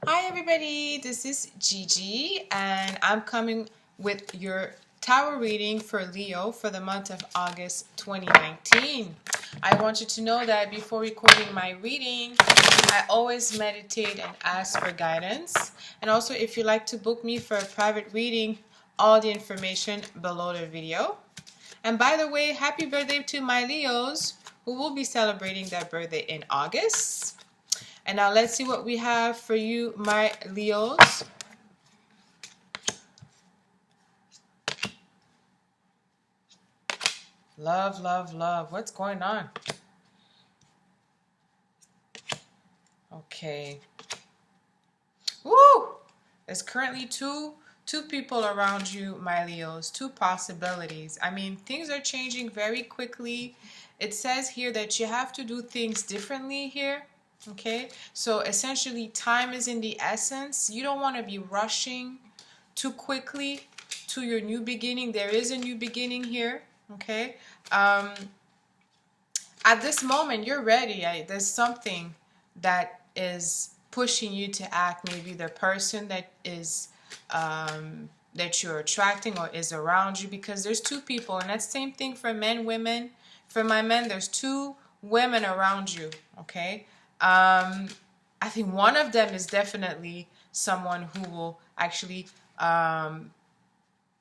Hi everybody, this is Gigi and I'm coming with your tarot reading for Leo for the month of August 2019. I want you to know that before recording my reading, I always meditate and ask for guidance. And also if you'd like to book me for a private reading, all the information below the video. And by the way, happy birthday to my Leos who will be celebrating their birthday in August. And now let's see what we have for you, my Leos. Love, love, love. What's going on? Okay. Woo! There's currently two people around you, my Leos. Two possibilities. I mean, things are changing very quickly. It says here that you have to do things differently here. Okay? So essentially, time is in the essence. You don't want to be rushing too quickly to your new beginning. There is a new beginning here. Okay? At this moment, you're ready. There's something that is pushing you to act. Maybe the person that is that you're attracting or is around you, because there's two people, and that's the same thing for men, women. For my men, there's two women around you. Okay, I think one of them is definitely someone who will actually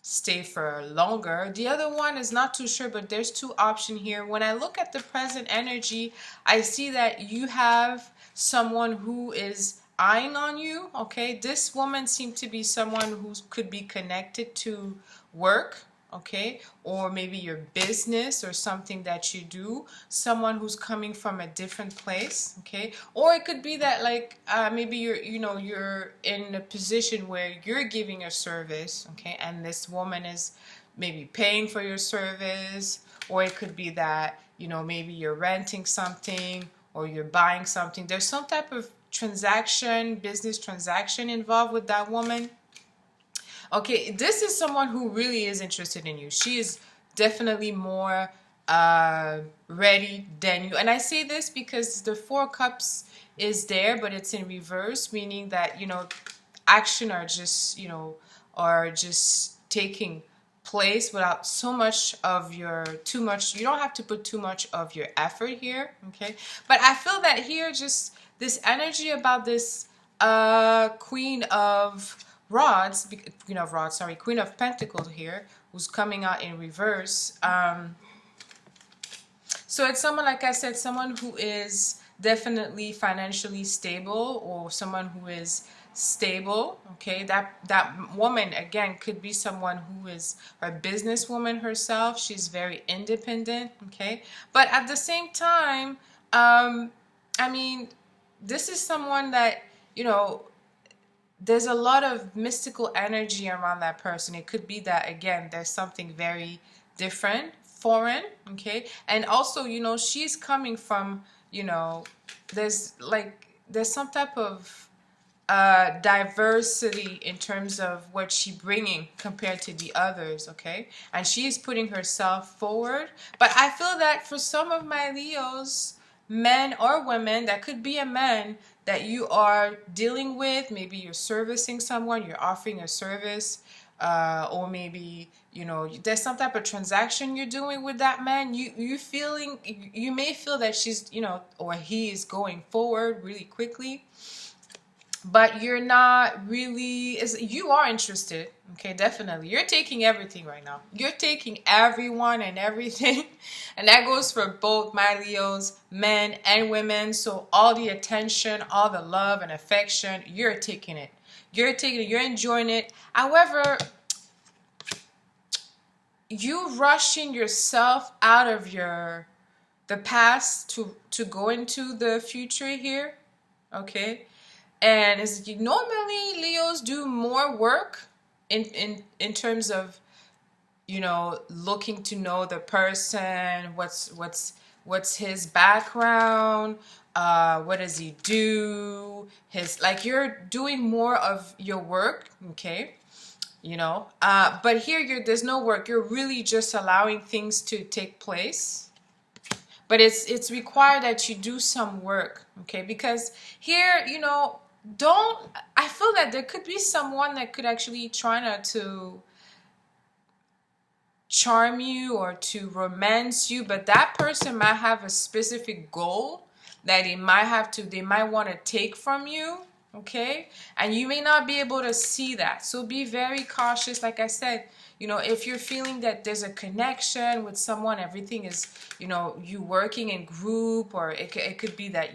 stay for longer. The other one is not too sure, but there's two options here. When I look at the present energy, I see that you have someone who is eyeing on you. Okay, this woman seemed to be someone who could be connected to work, okay, or maybe your business or something that you do, someone who's coming from a different place, okay, or it could be that like maybe you're in a position where you're giving a service, okay, and this woman is maybe paying for your service, or it could be that maybe you're renting something or you're buying something. There's some type of transaction, business transaction involved with that woman. Okay, this is someone who really is interested in you. She is definitely more ready than you. And I say this because the Four of Cups is there, but it's in reverse, meaning that, action are just taking place without too much. You don't have to put too much of your effort here, okay? But I feel that here, just this energy about this Queen of Queen of Pentacles here, who's coming out in reverse. So it's someone, like I said, someone who is definitely financially stable, or someone who is stable. Okay, that woman again could be someone who is a businesswoman herself. She's very independent. Okay, but at the same time, I mean, this is someone that there's a lot of mystical energy around that person. It could be that, again, there's something very different, foreign, okay? And also, she's coming from, there's some type of diversity in terms of what she's bringing compared to the others, okay? And she's putting herself forward. But I feel that for some of my Leos, men or women, that could be a man that you are dealing with, maybe you're servicing someone, you're offering a service, or maybe there's some type of transaction you're doing with that man. You may feel that she's or he is going forward really quickly, but you're not really, you are interested. Okay, definitely you're taking everything right now. You're taking everyone and everything, and that goes for both my Leos, men and women. So all the attention, all the love and affection, you're taking it. You're enjoying it. However, you rushing yourself out of the past to go into the future here. Okay, and normally Leos do more work in terms of looking to know the person, what's his background, what does he do, you're doing more of your work, okay, but here there's no work. You're really just allowing things to take place. But it's required that you do some work, okay? Because here, don't feel that there could be someone that could actually try to charm you or to romance you, but that person might have a specific goal that they might want to take from you, okay? And you may not be able to see that. So be very cautious. Like I said, if you're feeling that there's a connection with someone, everything is, you working in group, or it could be that,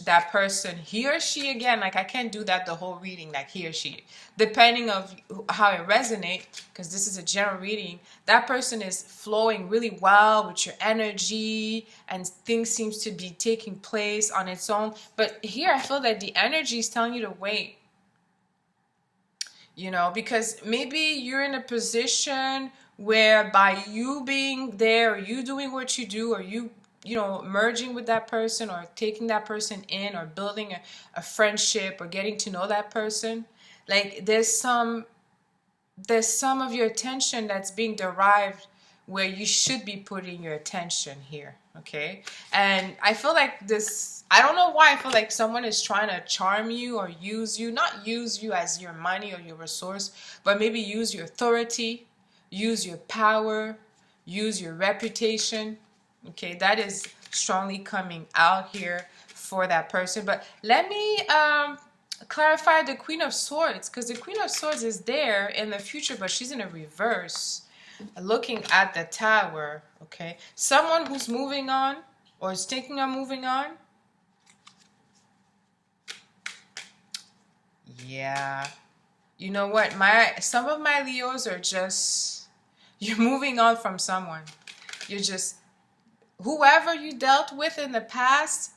that person, he or she, again, like I can't do that the whole reading, like he or she, depending of how it resonates, because this is a general reading. That person is flowing really well with your energy, and things seems to be taking place on its own. But here I feel that the energy is telling you to wait. Because maybe you're in a position where by you being there, or you doing what you do, or you merging with that person, or taking that person in, or building a friendship, or getting to know that person, like there's some of your attention that's being derived where you should be putting your attention here, okay? And I feel like this, I don't know why, I feel like someone is trying to charm you or use you, not use you as your money or your resource, but maybe use your authority, use your power, use your reputation, okay? That is strongly coming out here for that person. But let me clarify the Queen of Swords, because the Queen of Swords is there in the future, but she's in a reverse, looking at the Tower, okay? Someone who's moving on, or is thinking of moving on. Yeah. You know what? Some of my Leos are just, you're moving on from someone. You're just, whoever you dealt with in the past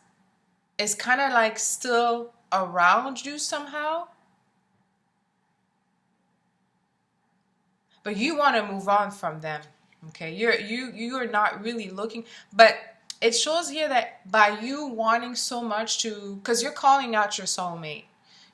is kind of like still around you somehow. But you want to move on from them, okay? You are not really looking, but it shows here that by you wanting so much to, because you're calling out your soulmate.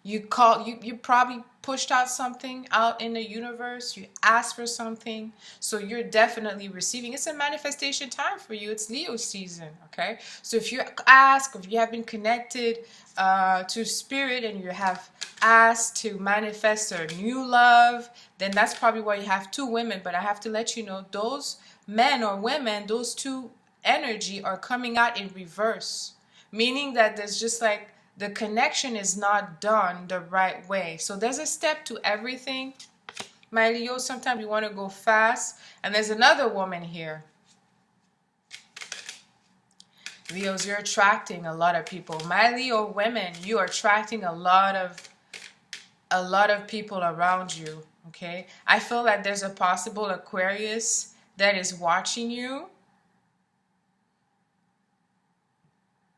You probably pushed out something out in the universe. You asked for something, so you're definitely receiving. It's a manifestation time for you. It's Leo season, okay? So if you ask, if you have been connected to spirit, and you have asked to manifest a new love, then that's probably why you have two women. But I have to let you know, those men or women, those two energy are coming out in reverse, meaning that there's just like, the connection is not done the right way. So there's a step to everything, my Leo. Sometimes you want to go fast. And there's another woman here. Leos, you're attracting a lot of people. My Leo women, you are attracting a lot of people around you, okay? I feel like there's a possible Aquarius that is watching you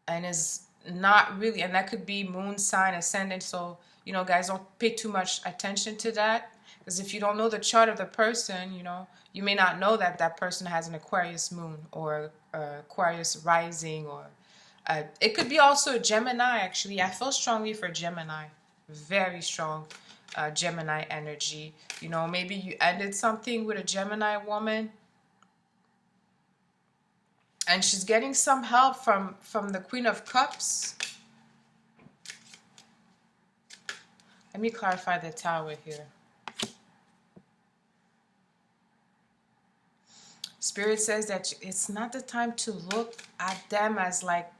and is not really, and that could be moon sign, ascendant. So guys, don't pay too much attention to that, because if you don't know the chart of the person, you may not know that that person has an Aquarius moon, or Aquarius rising, or it could be also a Gemini. Actually, I feel strongly for Gemini, very strong Gemini energy. Maybe you ended something with a Gemini woman, and she's getting some help from the Queen of Cups. Let me clarify the Tower here. Spirit says that it's not the time to look at them as like,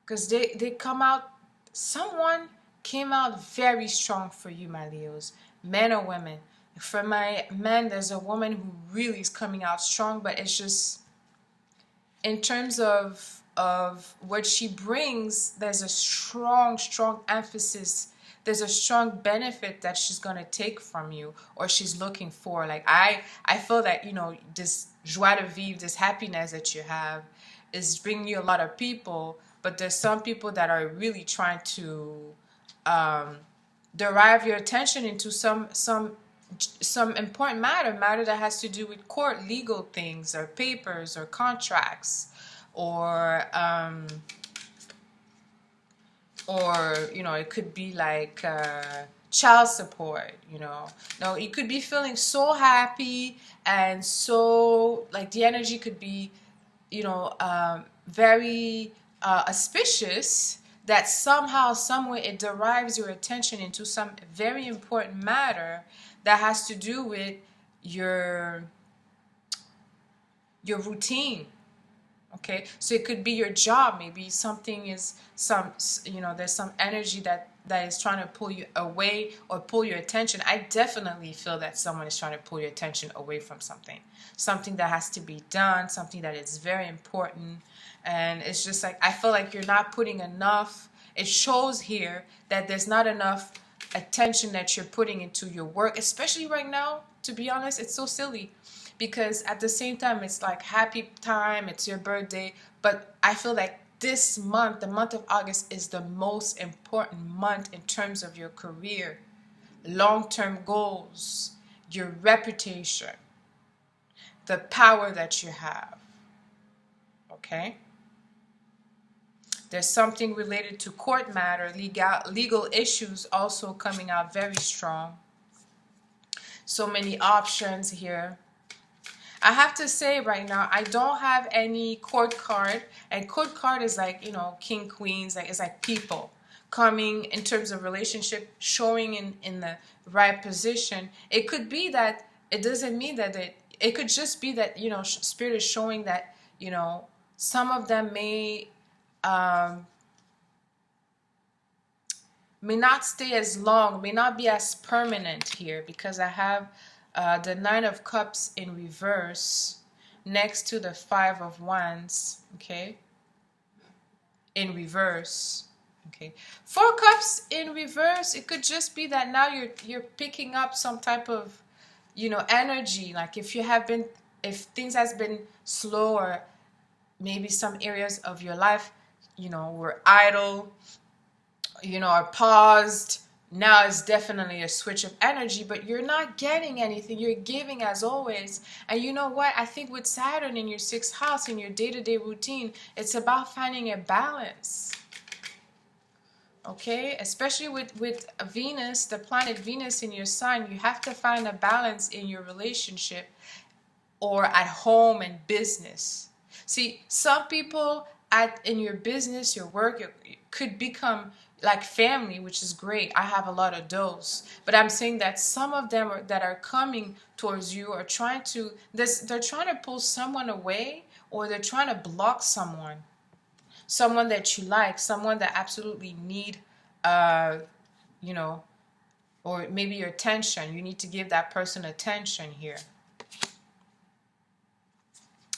because they come out, someone came out very strong for you, my Leos, men or women. For my men, there's a woman who really is coming out strong, but it's just, in terms of what she brings, there's a strong emphasis. There's a strong benefit that she's going to take from you, or she's looking for. Like I feel that, this joie de vivre, this happiness that you have is bringing you a lot of people, but there's some people that are really trying to derive your attention into some important matter that has to do with court, legal things, or papers, or contracts, or it could be like child support. No, you could be feeling so happy, and so like the energy could be very auspicious, that somehow, someway, it derives your attention into some very important matter that has to do with your routine. Okay, so it could be your job. Maybe something is there's some energy that is trying to pull you away or pull your attention. I definitely feel that someone is trying to pull your attention away from something that has to be done, something that is very important. And it's just like, I feel like you're not putting enough. It shows here that there's not enough attention that you're putting into your work, especially right now. To be honest, it's so silly, because at the same time, it's like happy time, it's your birthday, but I feel like this month, the month of August, is the most important month in terms of your career, long-term goals, your reputation, the power that you have. Okay? There's something related to court matter, legal issues also coming out very strong. So many options here. I have to say right now, I don't have any court card. And court card is like, king, queens. Like, it's like people coming in terms of relationship, showing in the right position. It could be that it doesn't mean that it could just be that, Spirit is showing that, some of them may not stay as long, may not be as permanent here, because I have the Nine of Cups in reverse next to the Five of Wands, okay, in reverse, okay. Four Cups in reverse, it could just be that now you're picking up some type of, energy, like if things has been slow, or maybe some areas of your life, were idle, are paused. Now it's definitely a switch of energy, but you're not getting anything. You're giving as always. And you know what? I think with Saturn in your 6th house, in your day-to-day routine, it's about finding a balance. Okay? Especially with Venus, the planet Venus in your sign, you have to find a balance in your relationship or at home and business. See, some people in your business, your work, could become like family, which is great. I have a lot of those, but I'm saying that some of them that are coming towards you are they're trying to pull someone away, or they're trying to block someone that you like, someone that absolutely need, or maybe your attention. You need to give that person attention here.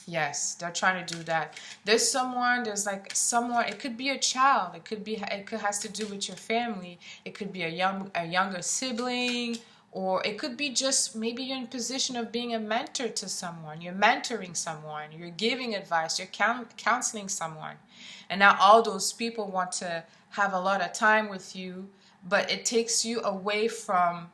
Yes, they're trying to do that. There's someone, it could be a child. It has to do with your family. It could be a younger sibling, or it could be just maybe you're in position of being a mentor to someone. You're mentoring someone. You're giving advice. You're counseling someone. And now all those people want to have a lot of time with you, but it takes you away from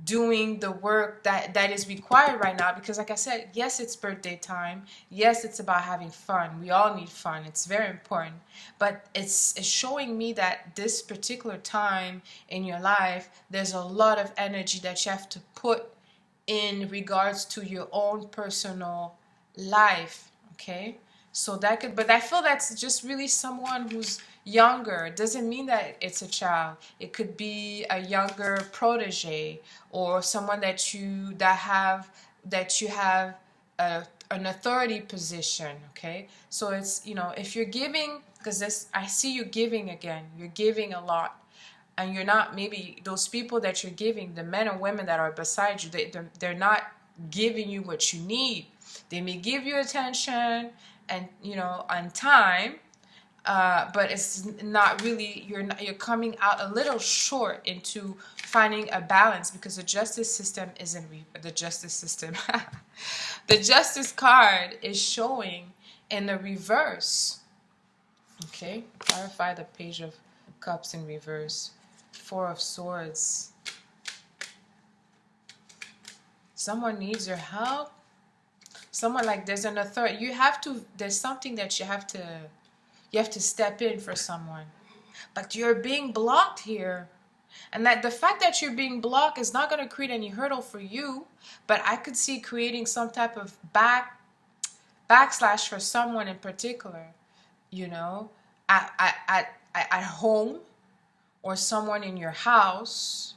doing the work that is required right now, because like I said, yes, it's birthday time, yes, it's about having fun, we all need fun, it's very important, but it's showing me that this particular time in your life, there's a lot of energy that you have to put in regards to your own personal life. Okay, so but I feel that's just really someone who's younger. It doesn't mean that it's a child. It could be a younger protege, or someone that you have an authority position. Okay, so it's, if you're giving, because I see you giving again. You're giving a lot, and you're not, maybe those people that you're giving, the men and women that are beside you, they're not giving you what you need. They may give you attention and and time, but it's not really, you're coming out a little short into finding a balance, because the justice system isn't the justice system. The justice card is showing in the reverse. Okay, clarify the Page of Cups in reverse. Four of Swords. Someone needs your help. Someone, like, there's an authority. There's something that you have to step in for someone. But you're being blocked here. And that the fact that you're being blocked is not going to create any hurdle for you. But I could see creating some type of backslash for someone in particular. At at home, or someone in your house,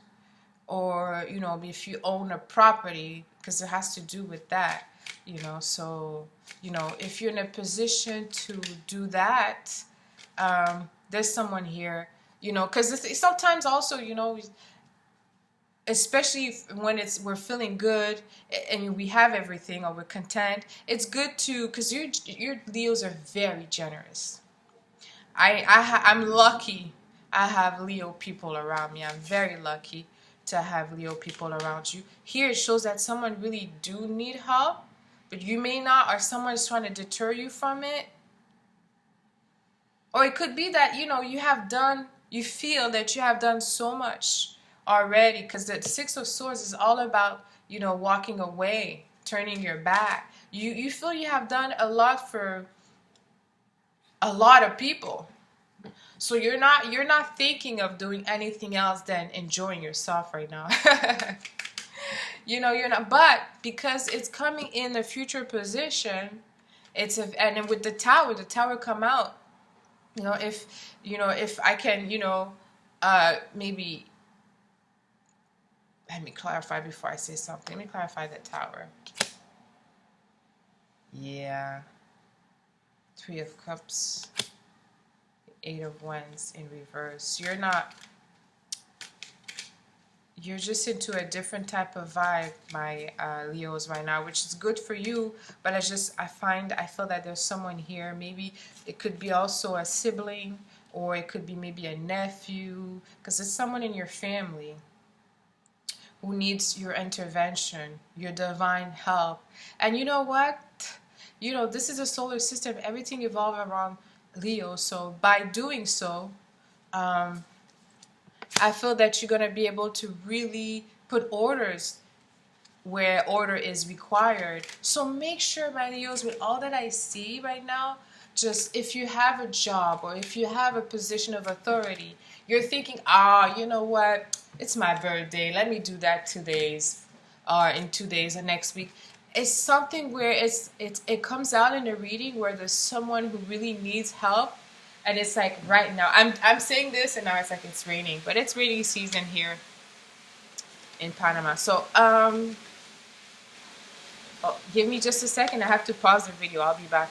or if you own a property, because it has to do with that. So if you're in a position to do that, there's someone here, because sometimes also, especially when we're feeling good and we have everything, or we're content, it's good to, because your Leos are very generous. I'm lucky I have Leo people around me. I'm very lucky to have Leo people around you. Here it shows that someone really do need help, but you may not, or someone's trying to deter you from it. Or it could be that, you feel that you have done so much already, because the Six of Swords is all about, walking away, turning your back. You feel you have done a lot for a lot of people. So you're not thinking of doing anything else than enjoying yourself right now. You're not, but because it's coming in the future position, and then with the tower come out. If I can, maybe, let me clarify before I say something. Let me clarify the tower. Yeah. Three of Cups. Eight of Wands in reverse. You're just into a different type of vibe, my Leos, right now, which is good for you. But I feel that there's someone here. Maybe it could be also a sibling, or it could be maybe a nephew, because it's someone in your family who needs your intervention, your divine help. And you know what? This is a solar system. Everything evolves around Leo. So by doing so, I feel that you're going to be able to really put orders where order is required. So make sure, my Leos, with all that I see right now, just if you have a job, or if you have a position of authority, you're thinking, you know what? It's my birthday. Let me do that 2 days, or in 2 days, or next week. It's something where it comes out in a reading where there's someone who really needs help. And it's like right now, I'm saying this, and now it's like it's raining, but it's raining season here in Panama. So give me just a second. I have to pause the video. I'll be back.